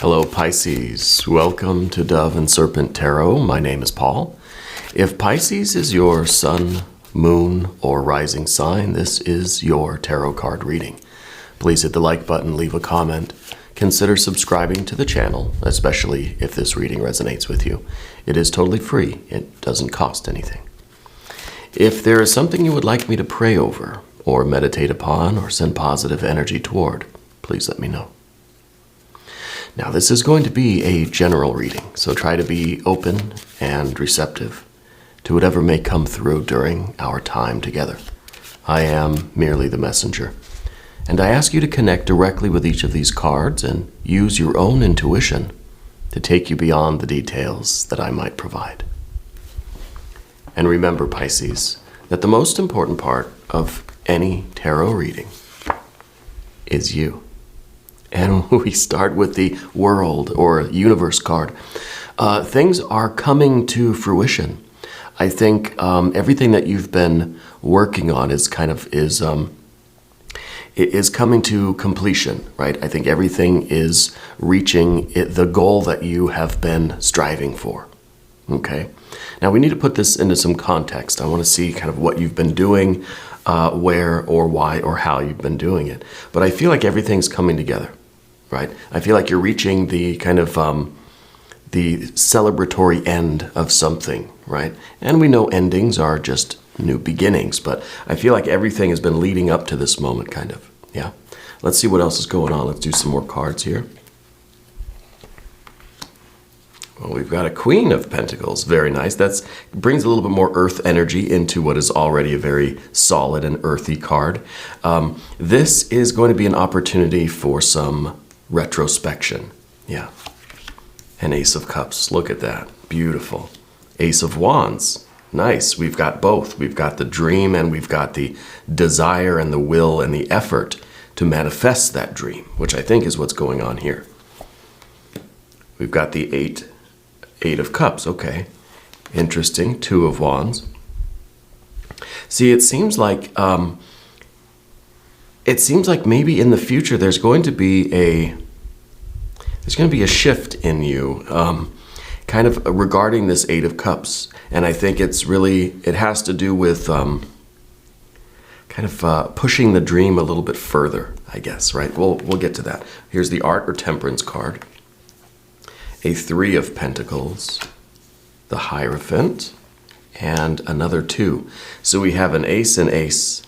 Hello Pisces, welcome to Dove and Serpent Tarot. My name is Paul. If Pisces is your sun, moon, or rising sign, this is your tarot card reading. Please hit the like button, leave a comment. Consider subscribing to the channel, especially if this reading resonates with you. It is totally free. It doesn't cost anything. If there is something you would like me to pray over, or meditate upon, or send positive energy toward, please let me know. Now, this is going to be a general reading, so try to be open and receptive to whatever may come through during our time together. I am merely the messenger, and I ask you to connect directly with each of these cards and use your own intuition to take you beyond the details that I might provide. And remember, Pisces, that the most important part of any tarot reading is you. And we start with the World or Universe card. Things are coming to fruition. I think everything that you've been working on is coming to completion, right? I think everything is reaching the goal that you have been striving for. Okay. Now we need to put this into some context. I want to see kind of what you've been doing, where or why or how you've been doing it. But I feel like everything's coming together. Right? I feel like you're reaching the kind of the celebratory end of something, right? And we know endings are just new beginnings, but I feel like everything has been leading up to this moment, kind of. Yeah. Let's see what else is going on. Let's do some more cards here. Well, we've got a Queen of Pentacles. Very nice. That brings a little bit more earth energy into what is already a very solid and earthy card. This is going to be an opportunity for some retrospection. Yeah. An Ace of Cups. Look at that. Beautiful. Ace of Wands. Nice. We've got both. We've got the dream and we've got the desire and the will and the effort to manifest that dream, which I think is what's going on here. We've got the Eight of Cups. Okay. Interesting. Two of Wands. See, it seems like maybe in the future there's going to be a shift in you, kind of regarding this Eight of Cups, and I think it has to do with pushing the dream a little bit further, I guess. Right? We'll get to that. Here's the Art or Temperance card, a Three of Pentacles, the Hierophant, and another Two. So we have an Ace and Ace.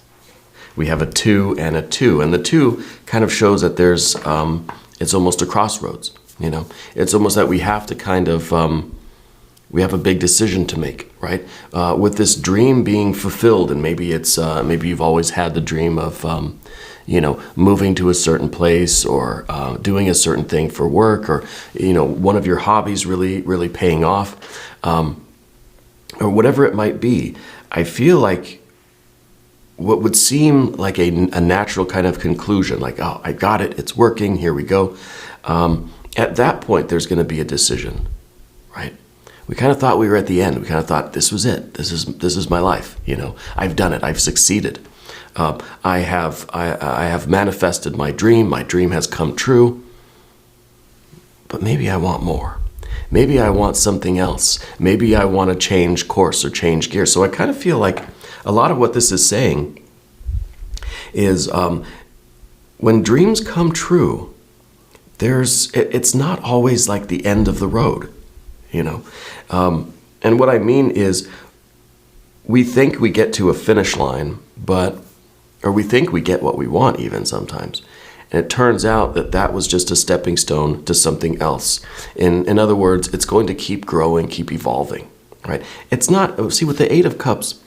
We have a Two and a Two, and the Two kind of shows that there's, it's almost a crossroads, you know? It's almost that we have to kind of, we have a big decision to make, right? With this dream being fulfilled, and maybe you've always had the dream of, moving to a certain place or doing a certain thing for work, or, one of your hobbies really, really paying off, or whatever it might be. I feel like what would seem like a natural kind of conclusion, like, oh, I got it, it's working, here we go. At that point, there's going to be a decision, right? We kind of thought we were at the end. We kind of thought this was it. This is my life. I've done it. I've succeeded. I have manifested my dream. My dream has come true. But maybe I want more. Maybe I want something else. Maybe I want to change course or change gear. So I kind of feel like a lot of what this is saying is when dreams come true, it's not always like the end of the road, and what I mean is we think we get to a finish line, or we think we get what we want even sometimes. And it turns out that was just a stepping stone to something else. In other words, it's going to keep growing, keep evolving, right? It's not, see, with the Eight of Cups,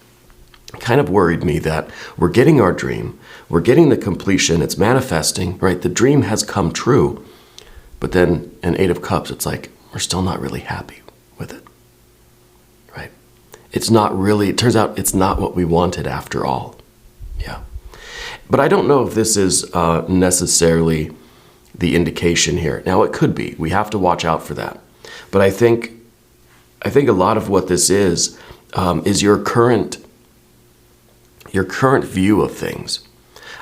kind of worried me that we're getting our dream, we're getting the completion, it's manifesting, right? The dream has come true, but then an Eight of Cups, it's like, we're still not really happy with it, right? It turns out it's not what we wanted after all, yeah. But I don't know if this is necessarily the indication here. Now, it could be. We have to watch out for that. But I think a lot of what this is your current view of things.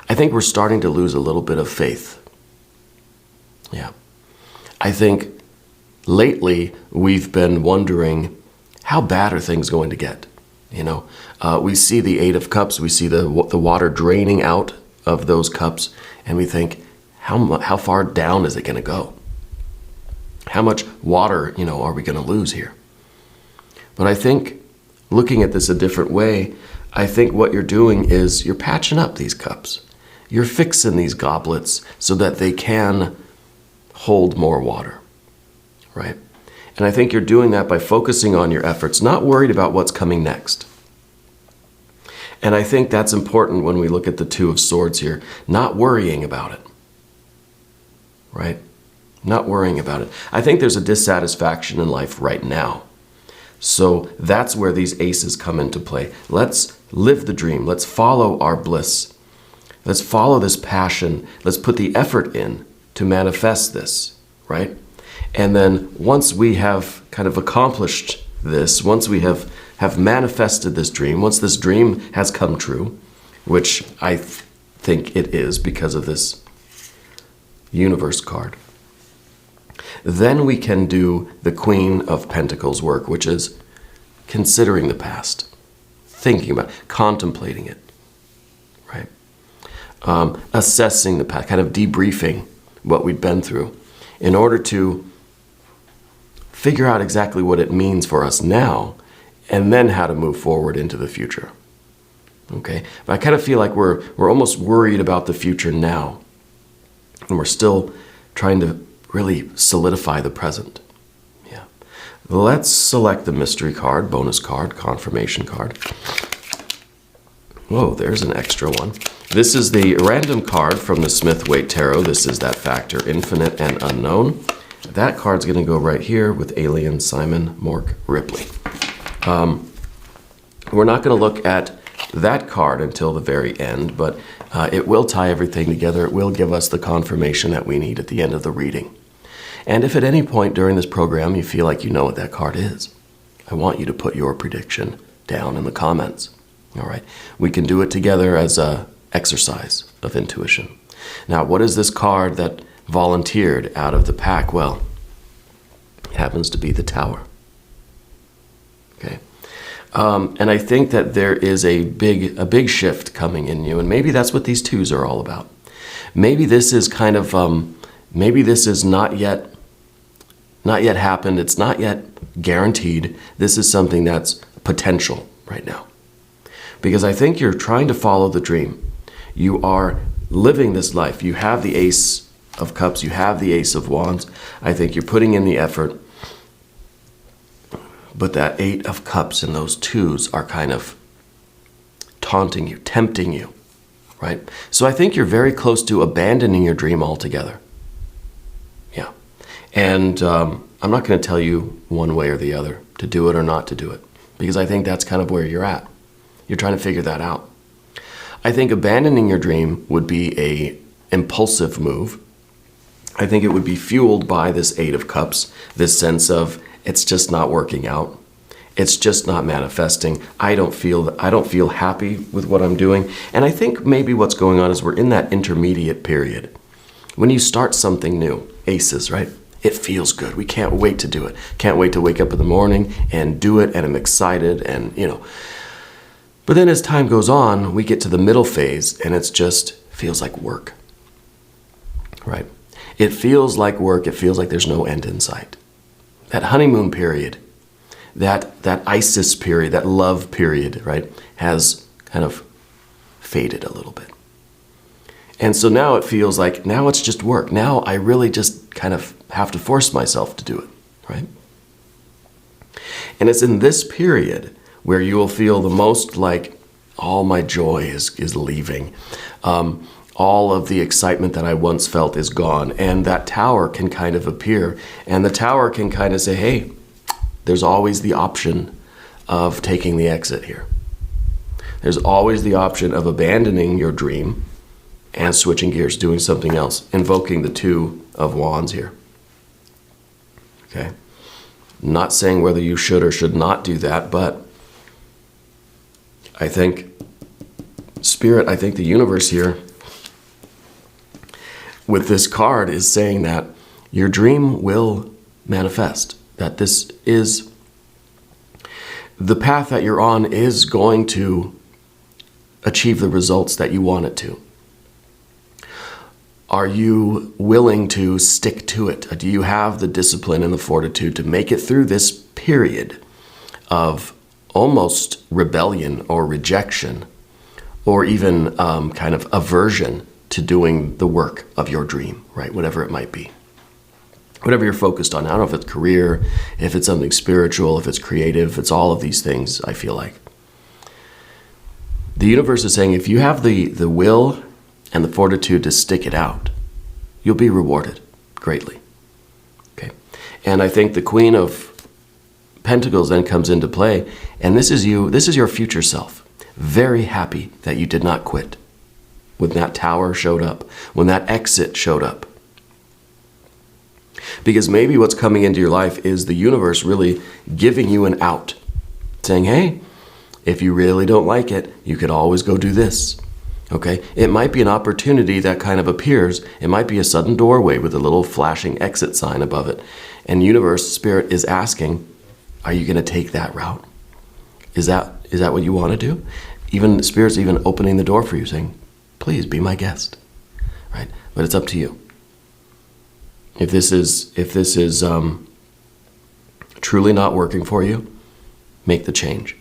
I think we're starting to lose a little bit of faith. Yeah. I think lately we've been wondering, how bad are things going to get? We see the Eight of Cups, we see the water draining out of those cups, and we think, how far down is it going to go? How much water, are we going to lose here? But I think, looking at this a different way, I think what you're doing is you're patching up these cups. You're fixing these goblets so that they can hold more water, right? And I think you're doing that by focusing on your efforts, not worried about what's coming next. And I think that's important when we look at the Two of Swords here, not worrying about it, right? Not worrying about it. I think there's a dissatisfaction in life right now. So that's where these aces come into play. Let's live the dream. Let's follow our bliss. Let's follow this passion. Let's put the effort in to manifest this, right? And then once we have kind of accomplished this, once we have manifested this dream, once this dream has come true, which I think it is because of this Universe card, then we can do the Queen of Pentacles work, which is considering the past, thinking about it, contemplating it, right? Assessing the past, kind of debriefing what we've been through in order to figure out exactly what it means for us now and then how to move forward into the future. Okay? But I kind of feel like we're almost worried about the future now, and we're still trying to really solidify the present. Yeah. Let's select the mystery card, bonus card, confirmation card. Whoa, there's an extra one. This is the random card from the Smith-Waite Tarot. This is that factor, infinite and unknown. That card's going to go right here with Alien Simon Mork Ripley. We're not going to look at that card until the very end, but it will tie everything together. It will give us the confirmation that we need at the end of the reading. And if at any point during this program you feel like you know what that card is, I want you to put your prediction down in the comments. All right? We can do it together as an exercise of intuition. Now, what is this card that volunteered out of the pack? Well, it happens to be the Tower. Okay? And I think that there is a big shift coming in you, and maybe that's what these twos are all about. Maybe this is kind of, maybe this is not yet happened. It's not yet guaranteed. This is something that's potential right now. Because I think you're trying to follow the dream. You are living this life. You have the Ace of Cups. You have the Ace of Wands. I think you're putting in the effort. But that Eight of Cups and those twos are kind of taunting you, tempting you, right? So I think you're very close to abandoning your dream altogether. Yeah. And I'm not going to tell you one way or the other to do it or not to do it, because I think that's kind of where you're at. You're trying to figure that out. I think abandoning your dream would be an impulsive move. I think it would be fueled by this Eight of Cups, this sense of it's just not working out. It's just not manifesting. I don't feel happy with what I'm doing. And I think maybe what's going on is we're in that intermediate period. When you start something new, aces, right? It feels good. We can't wait to do it. Can't wait to wake up in the morning and do it, and I'm excited, and But then as time goes on, we get to the middle phase, and it's just feels like work, right? It feels like work. It feels like there's no end in sight. That honeymoon period, that Isis period, that love period, right, has kind of faded a little bit. And so now it feels like, now it's just work. Now I really just kind of have to force myself to do it, right? And it's in this period where you will feel the most like all my joy is leaving. All of the excitement that I once felt is gone. And that Tower can kind of appear. And the Tower can kind of say, hey, there's always the option of taking the exit here. There's always the option of abandoning your dream and switching gears, doing something else, invoking the Two of Wands here. Okay? Not saying whether you should or should not do that, but I think Spirit, I think the universe here with this card is saying that your dream will manifest. That this is the path that you're on is going to achieve the results that you want it to. Are you willing to stick to it? Do you have the discipline and the fortitude to make it through this period of almost rebellion or rejection, or even kind of aversion to doing the work of your dream, right? Whatever it might be. Whatever you're focused on. I don't know if it's career, if it's something spiritual, if it's creative, it's all of these things, I feel like. The universe is saying if you have the will and the fortitude to stick it out, you'll be rewarded greatly. Okay. And I think the Queen of Pentacles then comes into play, and this is you, this is your future self. Very happy that you did not quit when that tower showed up, when that exit showed up. Because maybe what's coming into your life is the universe really giving you an out, saying, hey, if you really don't like it, you could always go do this. Okay? It might be an opportunity that kind of appears. It might be a sudden doorway with a little flashing exit sign above it. And universe, spirit is asking, are you going to take that route? Is that what you want to do? Even spirit's even opening the door for you, saying, please be my guest. Right? But it's up to you. If this is truly not working for you, make the change,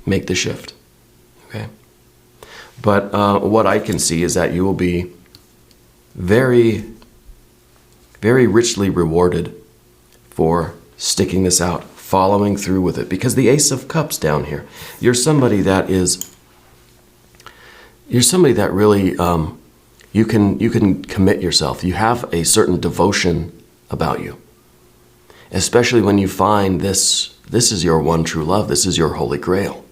make the shift, okay? But what I can see is that you will be very, very richly rewarded for sticking this out, following through with it. Because the Ace of Cups down here, you're somebody that really. You can commit yourself. You have a certain devotion about you. Especially when you find this is your one true love. This is your holy grail.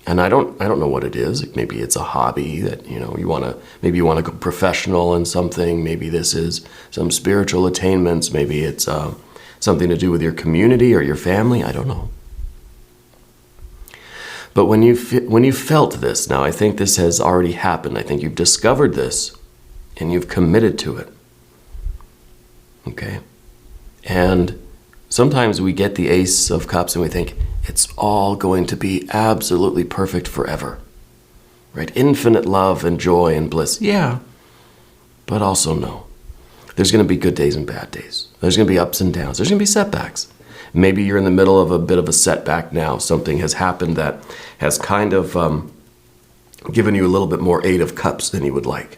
And I don't know what it is. Maybe it's a hobby that you want to go professional in something. Maybe this is some spiritual attainments. Maybe it's something to do with your community or your family. I don't know. But when you felt this, now I think this has already happened. I think you've discovered this and you've committed to it. Okay? And sometimes we get the Ace of Cups and we think it's all going to be absolutely perfect forever. Right? Infinite love and joy and bliss. Yeah. But also no. There's going to be good days and bad days. There's going to be ups and downs. There's going to be setbacks. Maybe you're in the middle of a bit of a setback now. Something has happened that has kind of given you a little bit more Eight of Cups than you would like.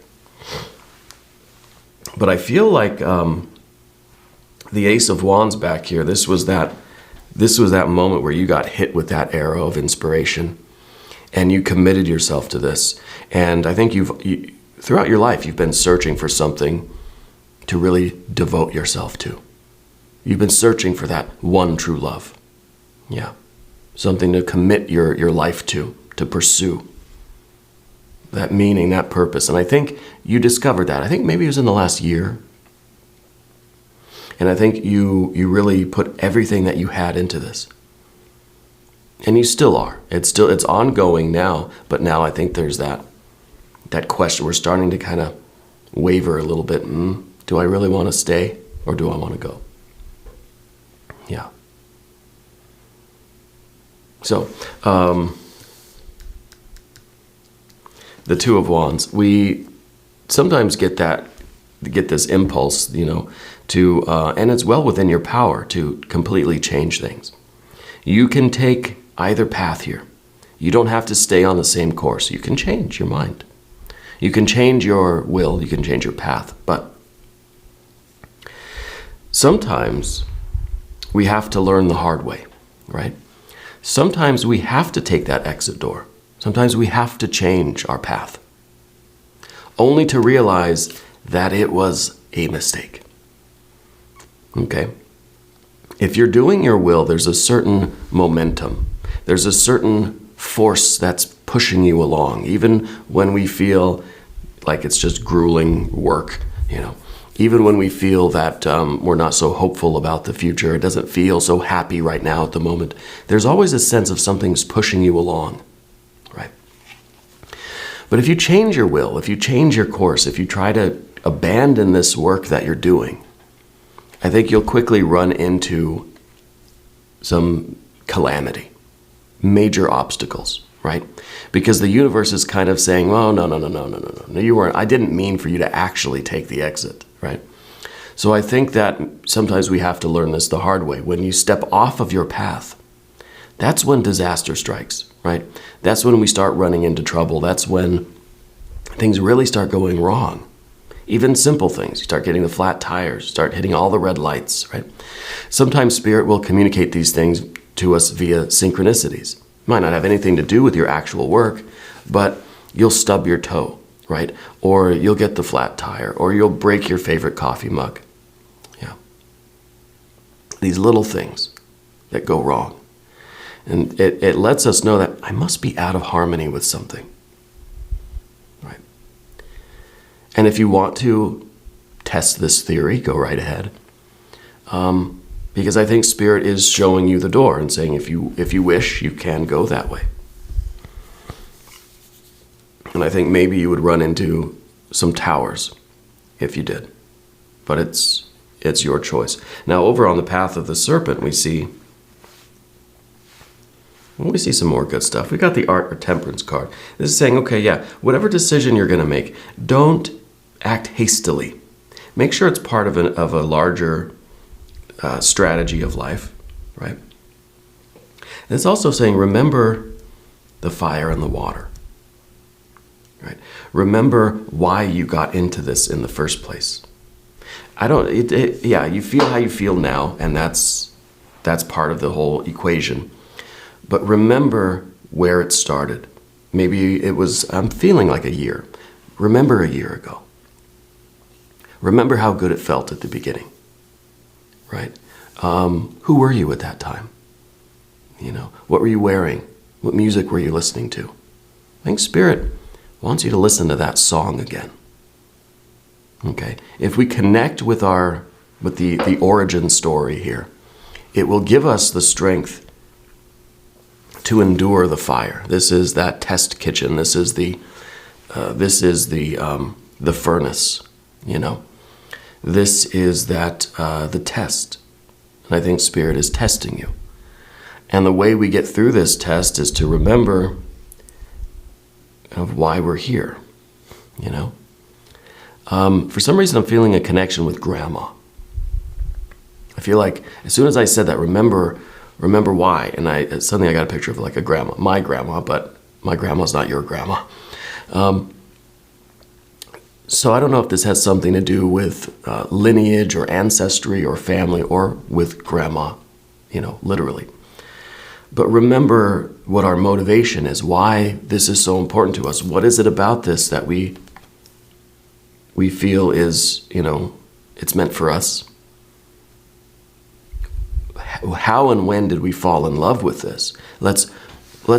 But I feel like the Ace of Wands back here, this was that moment where you got hit with that arrow of inspiration and you committed yourself to this. And I think throughout your life, you've been searching for something to really devote yourself to. You've been searching for that one true love. Yeah. Something to commit your life to pursue. That meaning, that purpose. And I think you discovered that. I think maybe it was in the last year. And I think you really put everything that you had into this. And you still are. It's ongoing now, but now I think there's that question. We're starting to kind of waver a little bit. Do I really want to stay or do I want to go? Yeah. So, the Two of Wands. We sometimes get this impulse, to, and it's well within your power to completely change things. You can take either path here. You don't have to stay on the same course. You can change your mind. You can change your will. You can change your path. But sometimes we have to learn the hard way, right? Sometimes we have to take that exit door. Sometimes we have to change our path, only to realize that it was a mistake. Okay? If you're doing your will, there's a certain momentum. There's a certain force that's pushing you along, even when we feel like it's just grueling work, Even when we feel that we're not so hopeful about the future, it doesn't feel so happy right now at the moment, there's always a sense of something's pushing you along, right? But if you change your will, if you change your course, if you try to abandon this work that you're doing, I think you'll quickly run into some calamity, major obstacles, right? Because the universe is kind of saying, oh, no, you weren't. I didn't mean for you to actually take the exit, right? So I think that sometimes we have to learn this the hard way. When you step off of your path, that's when disaster strikes, right? That's when we start running into trouble. That's when things really start going wrong. Even simple things. You start getting the flat tires, start hitting all the red lights, right? Sometimes Spirit will communicate these things to us via synchronicities. Might not have anything to do with your actual work, but you'll stub your toe, right? Or you'll get the flat tire, or you'll break your favorite coffee mug. Yeah. These little things that go wrong. And it lets us know that I must be out of harmony with something, right? And if you want to test this theory, go right ahead. Because I think Spirit is showing you the door and saying, if you wish, you can go that way. And I think maybe you would run into some towers if you did. But it's your choice. Now, over on the path of the serpent, we see some more good stuff. We got the art or temperance card. This is saying, okay, yeah, whatever decision you're going to make, don't act hastily. Make sure it's part of a larger strategy of life, right? And it's also saying, remember the fire and the water, right? Remember why you got into this in the first place. You feel how you feel now, and that's part of the whole equation. But remember where it started. Maybe it was, I'm feeling like a year. Remember a year ago. Remember how good it felt at the beginning, right? Who were you at that time? What were you wearing? What music were you listening to? I think Spirit wants you to listen to that song again. Okay? If we connect with the origin story here, it will give us the strength to endure the fire. This is that test kitchen. This is the furnace. This is the test. And I think Spirit is testing you. And the way we get through this test is to remember of why we're here. For some reason, I'm feeling a connection with Grandma. I feel like as soon as I said that, remember why, and suddenly I got a picture of like a grandma, my grandma, but my grandma's not your grandma. So I don't know if this has something to do with lineage or ancestry or family or with Grandma, literally. But remember what our motivation is, why this is so important to us. What is it about this that we feel is, it's meant for us? How and when did we fall in love with this? Let's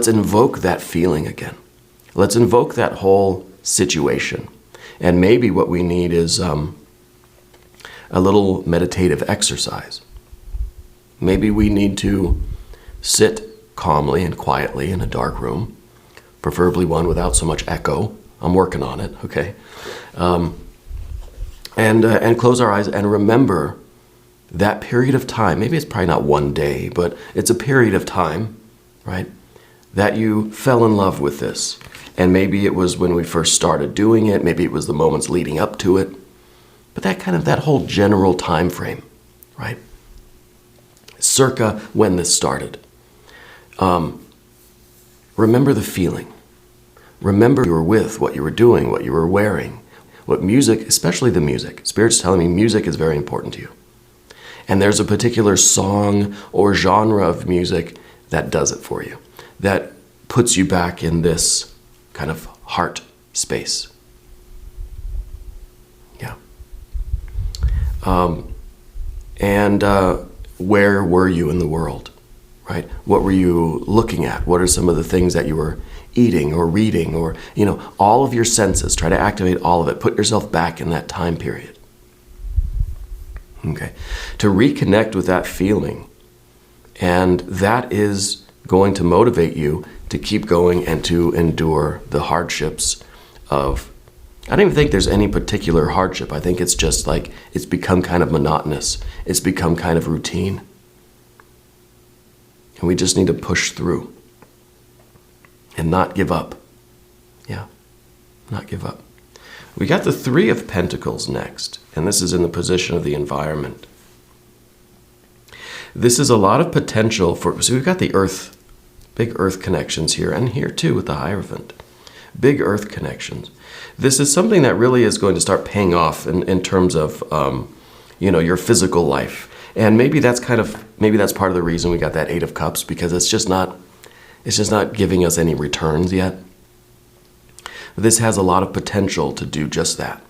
invoke that feeling again. Let's invoke that whole situation. And maybe what we need is a little meditative exercise. Maybe we need to sit calmly and quietly in a dark room, preferably one without so much echo. I'm working on it, okay? And close our eyes and remember that period of time. Maybe it's probably not one day, but it's a period of time, right, that you fell in love with this. And maybe it was when we first started doing it. Maybe it was the moments leading up to it. But that whole general time frame, right? Circa when this started. Remember the feeling. Remember who you were with, what you were doing, what you were wearing, what music, especially the music. Spirit's telling me music is very important to you. And there's a particular song or genre of music that does it for you, that puts you back in this kind of heart space. Yeah. Where were you in the world, right? What were you looking at? What are some of the things that you were eating or reading or, all of your senses? Try to activate all of it. Put yourself back in that time period. Okay. To reconnect with that feeling. And that is going to motivate you to keep going and to endure the hardships of I don't even think there's any particular hardship. I think it's just like it's become kind of monotonous. It's become kind of routine. And we just need to push through and not give up. Yeah, not give up. We got the Three of Pentacles next, and this is in the position of the environment. This is a lot of potential for, so we've got the earth, big earth connections here, and here too with the Hierophant. Big earth connections. This is something that really is going to start paying off in terms of, your physical life. And maybe that's part of the reason we got that Eight of Cups, because it's just not giving us any returns yet. This has a lot of potential to do just that.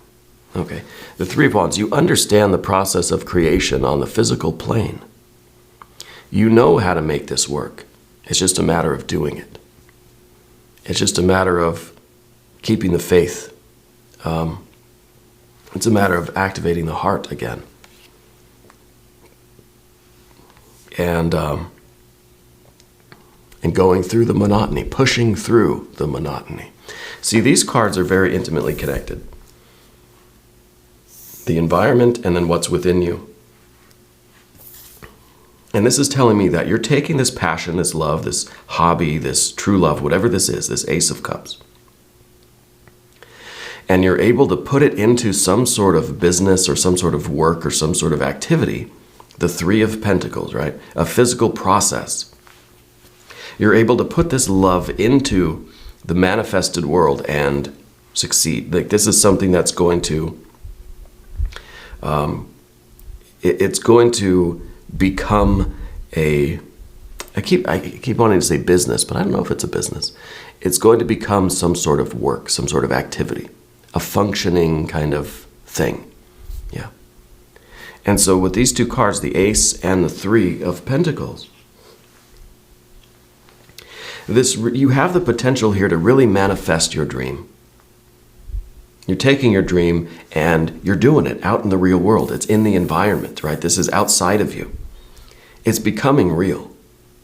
Okay, the Three of Wands, you understand the process of creation on the physical plane. You know how to make this work. It's just a matter of doing it. It's just a matter of keeping the faith. It's a matter of activating the heart again. And going through the monotony, pushing through the monotony. See, these cards are very intimately connected. The environment and then what's within you. And this is telling me that you're taking this passion, this love, this hobby, this true love, whatever this is, this Ace of Cups, and you're able to put it into some sort of business or some sort of work or some sort of activity, the Three of Pentacles, right? A physical process. You're able to put this love into the manifested world and succeed. Like, this is something that's going to, it's going to become I keep wanting to say business, but I don't know if it's a business. It's going to become some sort of work, some sort of activity, a functioning kind of thing. Yeah. And so with these two cards, the Ace and the Three of Pentacles, you have the potential here to really manifest your dream. You're taking your dream and you're doing it out in the real world. It's in the environment, right? This is outside of you. It's becoming real.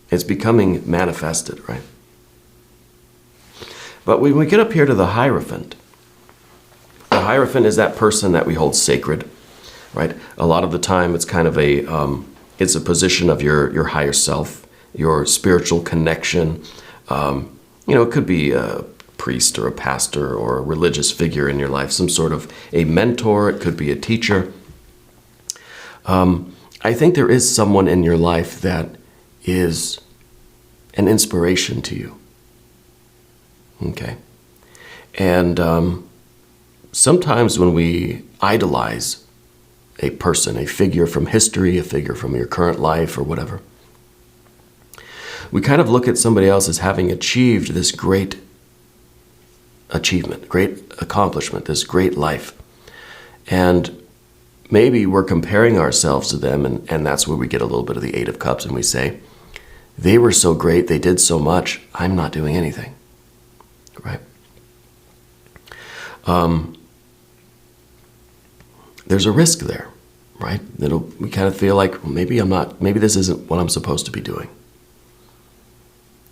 It's becoming manifested, right? But when we get up here to the Hierophant is that person that we hold sacred, right? A lot of the time it's kind of it's a position of your higher self, your spiritual connection. It could be a priest or a pastor or a religious figure in your life, some sort of a mentor. It could be a teacher. I think there is someone in your life that is an inspiration to you. Okay. And sometimes when we idolize a person, a figure from history, a figure from your current life or whatever, we kind of look at somebody else as having achieved this great achievement, great accomplishment, this great life. And maybe we're comparing ourselves to them, and that's where we get a little bit of the Eight of Cups, and we say, they were so great, they did so much, I'm not doing anything, right? There's a risk there, right? We kind of feel like, well, maybe this isn't what I'm supposed to be doing.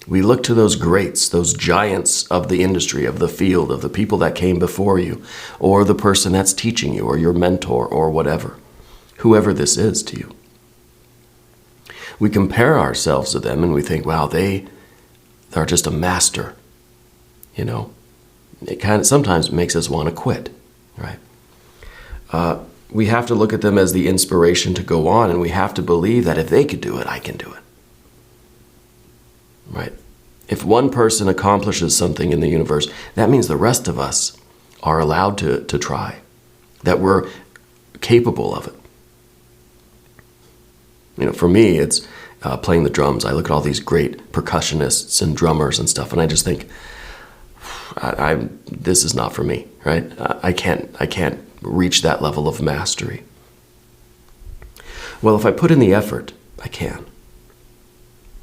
We look to those greats, those giants of the industry, of the field, of the people that came before you, or the person that's teaching you, or your mentor, or whatever, whoever this is to you. We compare ourselves to them and we think, wow, they are just a master. It kind of sometimes makes us want to quit, right? We have to look at them as the inspiration to go on, and we have to believe that if they could do it, I can do it. Right? If one person accomplishes something in the universe, that means the rest of us are allowed to try, that we're capable of it. For me, it's playing the drums. I look at all these great percussionists and drummers and stuff, and I just think, this is not for me, right? I can't reach that level of mastery. Well, if I put in the effort, I can.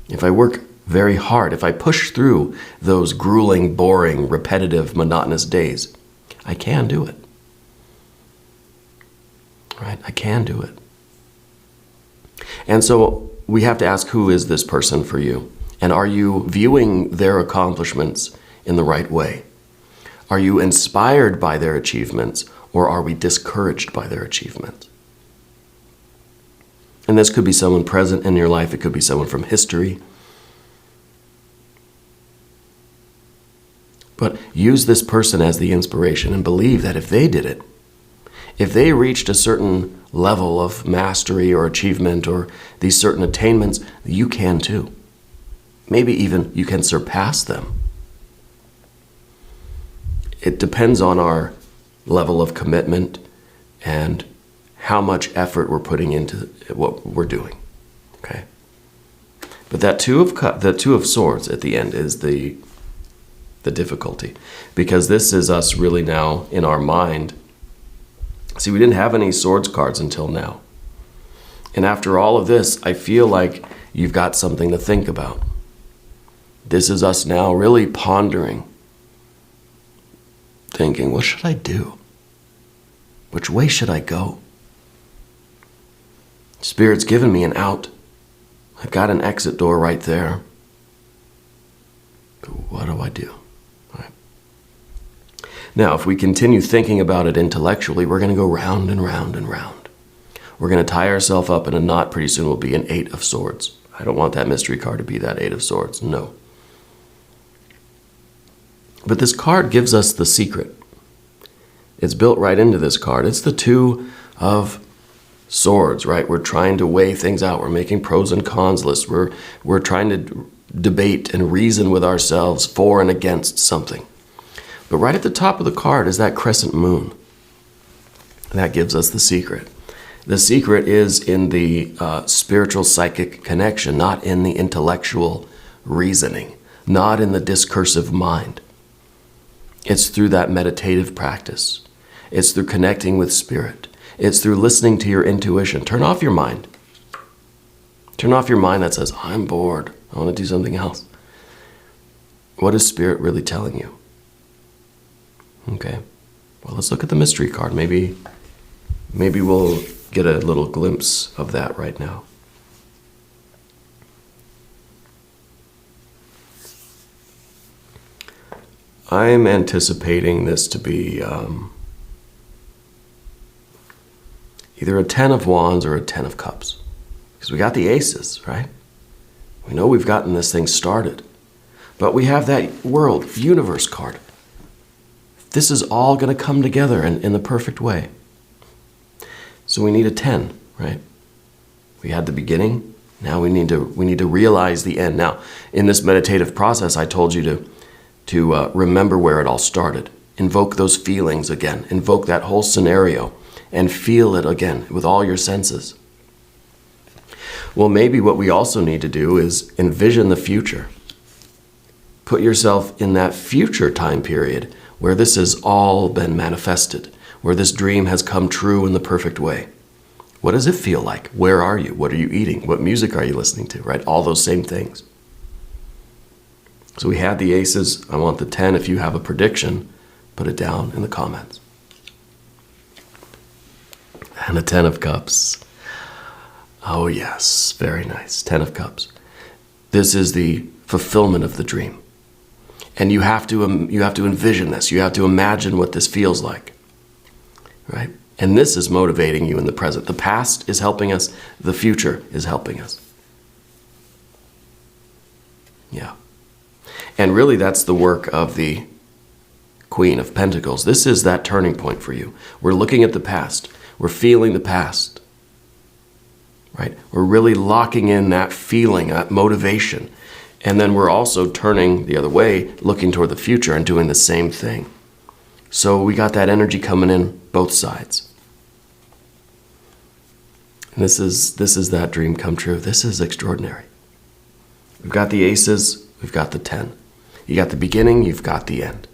If I work very hard, if I push through those grueling, boring, repetitive, monotonous days, I can do it. Right? I can do it. And so we have to ask, who is this person for you? And are you viewing their accomplishments in the right way? Are you inspired by their achievements, or are we discouraged by their achievements? And this could be someone present in your life. It could be someone from history. But use this person as the inspiration and believe that if they did it, if they reached a certain level of mastery or achievement or these certain attainments, you can too. Maybe even you can surpass them. It depends on our level of commitment and how much effort we're putting into what we're doing. Okay? But that Two of Swords at the end is the difficulty, because this is us really now in our mind. See, we didn't have any swords cards until now. And after all of this, I feel like you've got something to think about. This is us now really pondering, thinking, what should I do? Which way should I go? Spirit's given me an out. I've got an exit door right there. But what do I do? Right. Now, if we continue thinking about it intellectually, we're going to go round and round and round. We're going to tie ourselves up in a knot. Pretty soon we'll be an Eight of Swords. I don't want that mystery card to be that Eight of Swords. No. But this card gives us the secret. It's built right into this card. It's the Two of Swords, right? We're trying to weigh things out. We're making pros and cons lists. We're trying to debate and reason with ourselves for and against something. But right at the top of the card is that crescent moon. That gives us the secret. The secret is in the spiritual psychic connection, not in the intellectual reasoning, not in the discursive mind. It's through that meditative practice. It's through connecting with spirit. It's through listening to your intuition. Turn off your mind. Turn off your mind that says, I'm bored. I want to do something else. What is spirit really telling you? Okay. Well, let's look at the mystery card. Maybe we'll get a little glimpse of that right now. I'm anticipating this to be either a 10 of Wands or a 10 of Cups. Because we got the Aces, right? We know we've gotten this thing started. But we have that world, universe card. This is all going to come together in the perfect way. So we need a 10, right? We had the beginning. Now we need to realize the end. Now, in this meditative process, I told you to remember where it all started. Invoke those feelings again. Invoke that whole scenario and feel it again with all your senses. Well, maybe what we also need to do is envision the future. Put yourself in that future time period where this has all been manifested, where this dream has come true in the perfect way. What does it feel like? Where are you? What are you eating? What music are you listening to? Right? All those same things. So we had the Aces. I want the 10. If you have a prediction, put it down in the comments. And a 10 of Cups. Oh yes, very nice. 10 of Cups. This is the fulfillment of the dream. And you have to envision this. You have to imagine what this feels like. Right? And this is motivating you in the present. The past is helping us. The future is helping us. Yeah. And really that's the work of the Queen of Pentacles. This is that turning point for you. We're looking at the past. We're feeling the past. Right? We're really locking in that feeling, that motivation. And then we're also turning the other way, looking toward the future and doing the same thing. So we got that energy coming in both sides. And this is that dream come true. This is extraordinary. We've got the Aces, we've got the 10. You got the beginning, you've got the end.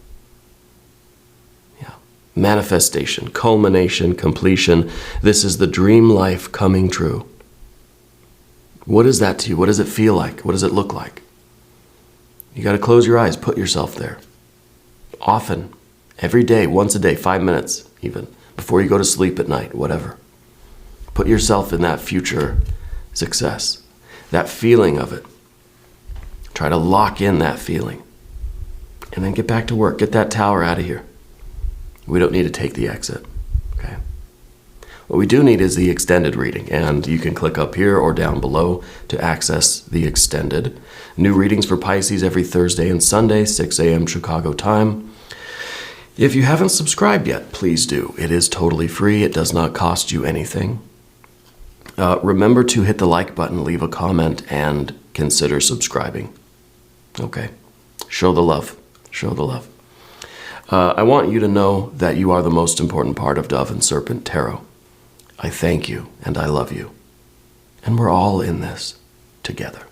Yeah. Manifestation, culmination, completion. This is the dream life coming true. What is that to you? What does it feel like? What does it look like? You got to close your eyes, put yourself there. Often, every day, once a day, 5 minutes even, before you go to sleep at night, whatever. Put yourself in that future success, that feeling of it. Try to lock in that feeling. and then get back to work. Get that tower out of here. We don't need to take the exit. Okay. What we do need is the extended reading, and you can click up here or down below to access the extended. New readings for Pisces every Thursday and Sunday, 6 a.m. Chicago time. If you haven't subscribed yet, please do. It is totally free. It does not cost you anything. Remember to hit the like button, leave a comment, and consider subscribing. Okay. Show the love. Show the love. I want you to know that you are the most important part of Dove and Serpent Tarot. I thank you and I love you. And we're all in this together.